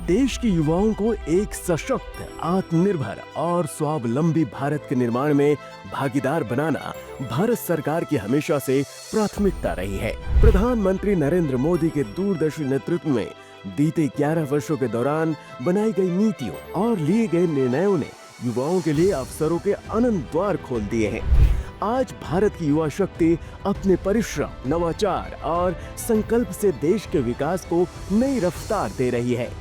देश के युवाओं को एक सशक्त, आत्मनिर्भर और स्वावलंबी भारत के निर्माण में भागीदार बनाना भारत सरकार की हमेशा से प्राथमिकता रही है। प्रधानमंत्री नरेंद्र मोदी के दूरदर्शी नेतृत्व में बीते 11 वर्षों के दौरान बनाई गई नीतियों और लिए गए निर्णयों ने युवाओं के लिए अवसरों के अनंत द्वार खोल दिए हैं। आज भारत की युवा शक्ति अपने परिश्रम, नवाचार और संकल्प से देश के विकास को नई रफ्तार दे रही है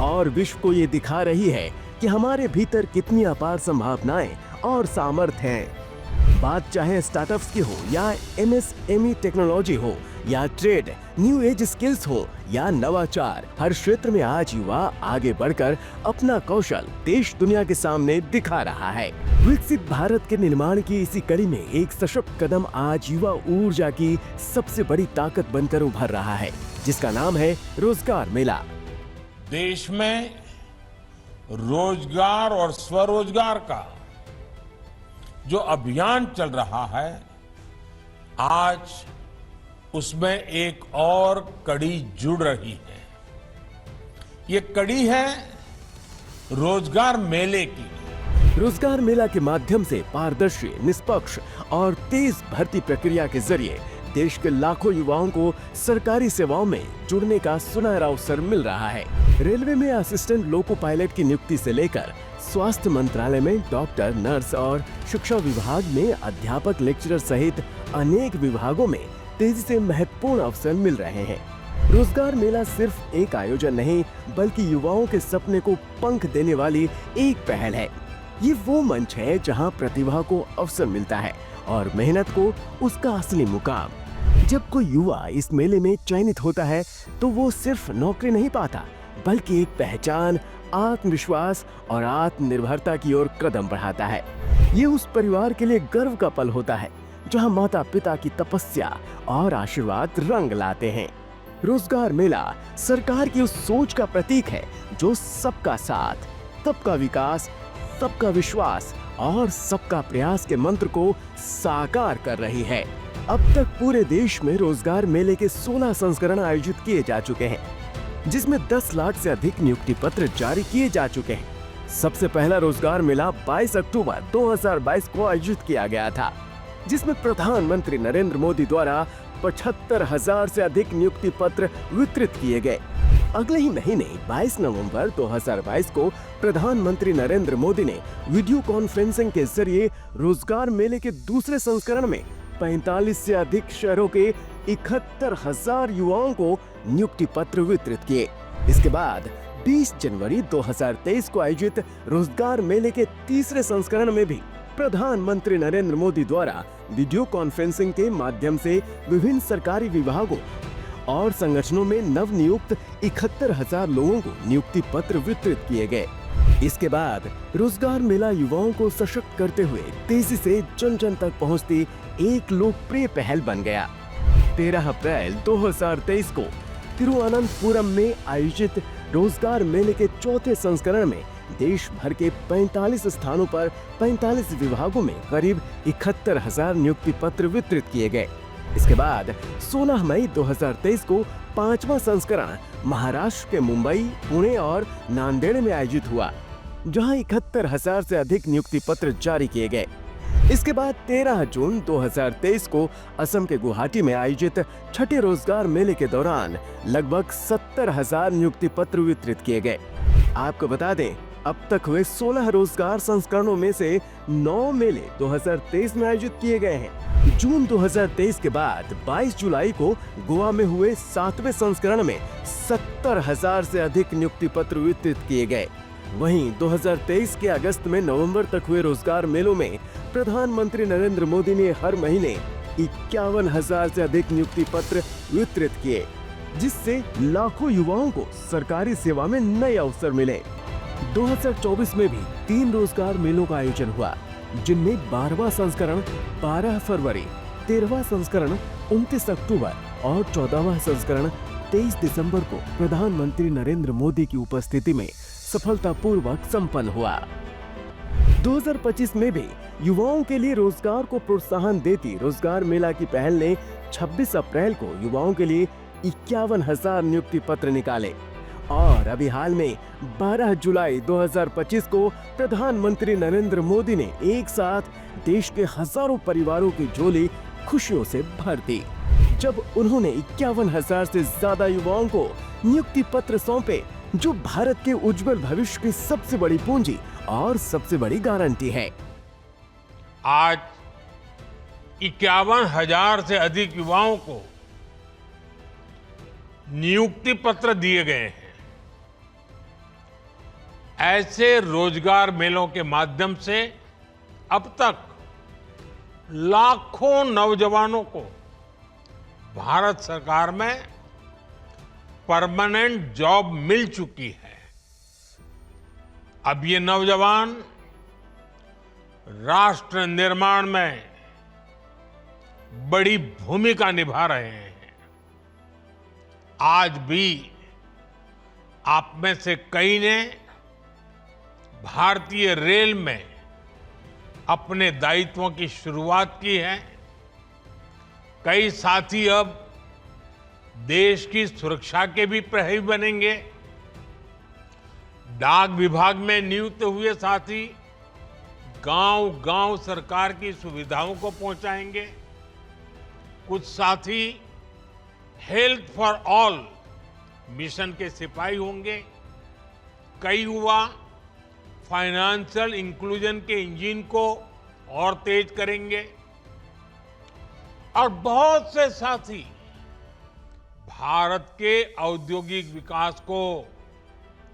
और विश्व को ये दिखा रही है कि हमारे भीतर कितनी अपार संभावनाएं और सामर्थ्य हैं। बात चाहे स्टार्टअप्स की हो या एमएसएमई टेक्नोलॉजी हो या ट्रेड, न्यू एज स्किल्स हो या नवाचार, हर क्षेत्र में आज युवा आगे बढ़कर अपना कौशल देश दुनिया के सामने दिखा रहा है। विकसित भारत के निर्माण की इसी कड़ी में एक सशक्त कदम आज युवा ऊर्जा की सबसे बड़ी ताकत बनकर उभर रहा है, जिसका नाम है रोजगार मेला। देश में रोजगार और स्वरोजगार का जो अभियान चल रहा है, आज उसमें एक और कड़ी जुड़ रही है। ये कड़ी है रोजगार मेले की। रोजगार मेला के माध्यम से पारदर्शी, निष्पक्ष और तेज भर्ती प्रक्रिया के जरिए देश के लाखों युवाओं को सरकारी सेवाओं में जुड़ने का सुनहरा अवसर मिल रहा है। रेलवे में असिस्टेंट लोको पायलट की नियुक्ति से लेकर स्वास्थ्य मंत्रालय में डॉक्टर, नर्स और शिक्षा विभाग में अध्यापक, लेक्चरर सहित अनेक विभागों में तेजी से महत्वपूर्ण अवसर मिल रहे हैं। रोजगार मेला सिर्फ एक आयोजन नहीं, बल्कि युवाओं के सपने को पंख देने वाली एक पहल है। ये वो मंच है जहां प्रतिभा को अवसर मिलता है और मेहनत को उसका असली मुकाम। जब कोई युवा इस मेले में चयनित होता है तो वो सिर्फ नौकरी नहीं पाता, बल्कि एक पहचान, आत्मविश्वास और आत्मनिर्भरता की ओर कदम बढ़ाता है। ये उस परिवार के लिए गर्व का पल होता है जहां माता पिता की तपस्या और आशीर्वाद रंग लाते हैं। रोजगार मेला सरकार की उस सोच का प्रतीक है जो सबका साथ, सबका विकास, सबका विश्वास और सबका प्रयास के मंत्र को साकार कर रही है। अब तक पूरे देश में रोजगार मेले के 16 संस्करण आयोजित किए जा चुके हैं, जिसमें 10 लाख से अधिक नियुक्ति पत्र जारी किए जा चुके हैं। सबसे पहला रोजगार मेला 22 अक्टूबर 2022 को आयोजित किया गया था, जिसमें प्रधानमंत्री नरेंद्र मोदी द्वारा 75,000 से अधिक नियुक्ति पत्र वितरित किए गए। अगले ही महीने 22 नवंबर 2022 को प्रधानमंत्री नरेंद्र मोदी ने वीडियो कॉन्फ्रेंसिंग के जरिए रोजगार मेले के दूसरे संस्करण में 45 से अधिक शहरों के 71,000 युवाओं को नियुक्ति पत्र वितरित किए। इसके बाद 20 जनवरी 2023 को आयोजित रोजगार मेले के तीसरे संस्करण में भी प्रधानमंत्री नरेंद्र मोदी द्वारा वीडियो कॉन्फ्रेंसिंग के माध्यम से विभिन्न सरकारी विभागों और संगठनों में नव नियुक्त 71,000 लोगों को नियुक्ति पत्र वितरित किए गए। इसके बाद रोजगार मेला युवाओं को सशक्त करते हुए तेजी से जन जन तक पहुंचती एक लोकप्रिय पहल बन गया। 13 अप्रैल 2023 को तिरुवनंतपुरम में आयोजित रोजगार मेले के चौथे संस्करण में देश भर के 45 स्थानों पर 45 विभागों में करीब 71,000 नियुक्ति पत्र वितरित किए गए। इसके बाद 16 मई 2023 को 5वां संस्करण महाराष्ट्र के मुंबई, पुणे और नांदेड़ में आयोजित हुआ, जहां 71,000 से अधिक नियुक्ति पत्र जारी किए गए। इसके बाद 13 जून 2023 को असम के गुवाहाटी में आयोजित छठे रोजगार मेले के दौरान लगभग 70,000 नियुक्ति पत्र वितरित किए गए। आपको बता दें, अब तक हुए 16 रोजगार संस्करणों में से 9 मेले 2023 में आयोजित किए गए हैं। जून 2023 के बाद 22 जुलाई को गोवा में हुए 7वें संस्करण में 70,000 से अधिक नियुक्ति पत्र वितरित किए गए। वहीं 2023 के अगस्त में नवंबर तक हुए रोजगार मेलों में प्रधानमंत्री नरेंद्र मोदी ने हर महीने 51,000 से अधिक नियुक्ति पत्र वितरित किए, जिससे लाखों युवाओं को सरकारी सेवा में नए अवसर मिले। 2024 में भी 3 रोजगार मेलों का आयोजन हुआ, जिनमें 12वां संस्करण 12 फरवरी, 13वां संस्करण 29 अक्टूबर और 14वां संस्करण 23 दिसंबर को प्रधानमंत्री नरेंद्र मोदी की उपस्थिति में सफलतापूर्वक संपन्न हुआ। 2025 में भी युवाओं के लिए रोजगार को प्रोत्साहन देती रोजगार मेला की पहल ने 26 अप्रैल को युवाओं के लिए 51,000 नियुक्ति पत्र निकाले और अभी हाल में 12 जुलाई 2025 को प्रधानमंत्री नरेंद्र मोदी ने एक साथ देश के हजारों परिवारों की झोली खुशियों से भर दी, जब उन्होंने 51,000 से ज्यादा युवाओं को नियुक्ति पत्र सौंपे, जो भारत के उज्जवल भविष्य की सबसे बड़ी पूंजी और सबसे बड़ी गारंटी है। आज 51,000 से अधिक युवाओं को नियुक्ति पत्र दिए गए हैं। ऐसे रोजगार मेलों के माध्यम से अब तक लाखों नौजवानों को भारत सरकार में परमानेंट जॉब मिल चुकी है। अब ये नौजवान राष्ट्र निर्माण में बड़ी भूमिका निभा रहे हैं। आज भी आप में से कई ने भारतीय रेल में अपने दायित्वों की शुरुआत की है। कई साथी अब देश की सुरक्षा के भी प्रहरी बनेंगे। डाक विभाग में नियुक्त हुए साथी गांव-गांव सरकार की सुविधाओं को पहुंचाएंगे। कुछ साथी हेल्थ फॉर ऑल मिशन के सिपाही होंगे। कई युवा फाइनेंशियल इंक्लूजन के इंजन को और तेज करेंगे और बहुत से साथी भारत के औद्योगिक विकास को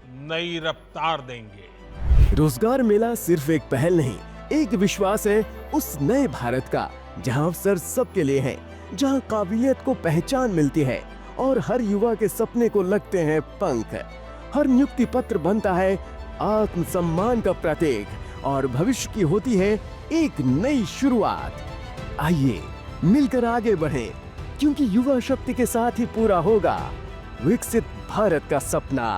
नई रफ्तार देंगे। रोजगार मेला सिर्फ एक पहल नहीं, एक विश्वास है उस नए भारत का, जहां अवसर सबके लिए है, जहां काबिलियत को पहचान मिलती है और हर युवा के सपने को लगते हैं पंख। हर नियुक्ति पत्र बनता है आत्मसम्मान का प्रतीक और भविष्य की होती है एक नई शुरुआत। आइए मिलकर आगे बढ़ें, क्योंकि युवा शक्ति के साथ ही पूरा होगा विकसित भारत का सपना।